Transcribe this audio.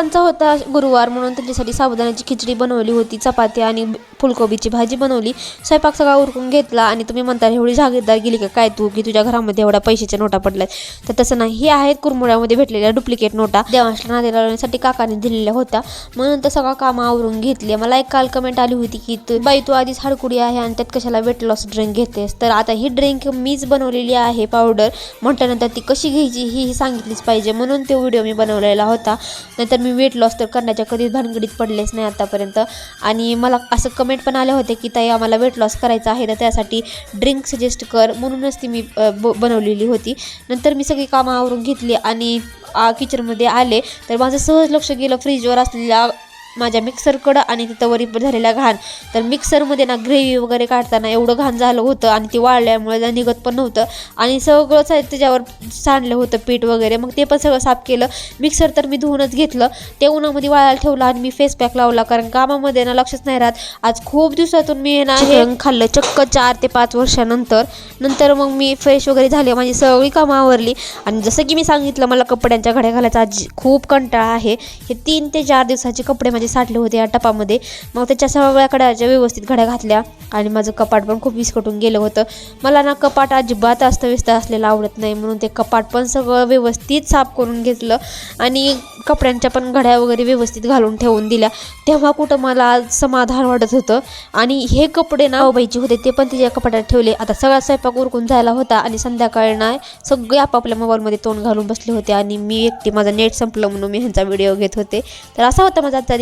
पप्पांचा होता गुरुवार म्हणून त्यांच्यासाठी साबुदाण्याची खिचडी बनवली होती, चपाती आणि फुलकोबीची भाजी बनवली. स्वयंपाक सगळा उरकून घेतला आणि तुम्ही म्हणता एवढी जागीरदार गेली का काय तू, की तुझ्या घरामध्ये एवढ्या पैशाच्या नोटा पडल्यात. तर तसं नाही, हे आहेत कुरमुड्यामध्ये भेटलेल्या डुप्लिकेट नोटा, देवांशला नांदेड लावण्यासाठी काकाने दिलेल्या होत्या. म्हणून तर सगळं कामं आवरून घेतली. मला एक काल कमेंट आली होती की बाई तू आधीच हाडकुडी आहे आणि त्यात कशाला वेट लॉस ड्रिंक घेतेस. तर आता ही ड्रिंक मीच बनवलेली आहे पावडर, म्हटल्यानंतर ती कशी घ्यायची ही सांगितलीच पाहिजे, म्हणून तो व्हिडिओ मी बनवलेला होता. नंतर मी वेट लॉस तर करण्याच्या कधीच भानगडीत पडलेच नाही आतापर्यंत. आणि मला असं कमेंट पण आले होते की ताई आम्हाला वेट लॉस करायचा आहे तर त्यासाठी ड्रिंक सजेस्ट कर, म्हणूनच ती मी बनवलेली होती. नंतर मी सगळी कामं आवरून घेतली आणि किचनमध्ये आले तर माझं सहज लक्ष गेलं फ्रीजवर असलेल्या माझ्या मिक्सरकडं आणि तिथं वरी झालेल्या घाण. तर मिक्सरमध्ये ना ग्रेव्ही वगैरे काढताना एवढं घाण झालं होतं आणि ती वाळल्यामुळे निघत पण नव्हतं आणि सगळंच त्याच्यावर सांडलं होतं पीठ वगैरे. मग ते पण सगळं साफ केलं. मिक्सर तर मी धुवूनच घेतलं, ते उन्हामध्ये वाळायला ठेवलं आणि मी फेस पॅक लावला, कारण कामामध्ये ना लक्षच नाही राहत. आज खूप दिवसातून मी ना हे खाल्लं, चक्क 4 ते 5 वर्षानंतर. नंतर मग मी फ्रेश वगैरे झाले, माझी सगळी कामं आवरली. आणि जसं की मी सांगितलं मला कपड्यांच्या घड्या घालायचा आज खूप कंटाळा आहे. हे 3 ते 4 दिवसाचे कपडे साठले होते या टपामध्ये. मग त्याच्या सगळ्या कड्याच्या व्यवस्थित घड्या घातल्या आणि माझं कपाट पण खूप विस्कटून गेलं होतं. मला ना कपाट अजिबात अस्तव्यस्त असलेलं आवडत नाही, म्हणून ते कपाट पण सगळं व्यवस्थित साफ करून घेतलं आणि कपड्यांच्या पण घड्या वगैरे व्यवस्थित घालून ठेवून दिल्या. तेव्हा कुठं मला समाधान वाटत होतं. आणि हे कपडे ना बाईचे होते, ते पण तिच्या कपाटात ठेवले. आता सगळा स्वयंपाक उरकून झाला होता आणि संध्याकाळी ना सगळे आपापल्या मोबाईलमध्ये तोंड घालून बसले होते आणि मी एकटी, माझं नेट संपलं म्हणून मी ह्यांचा व्हिडिओ घेत होते. तर असा होता माझा आजचा दिवस.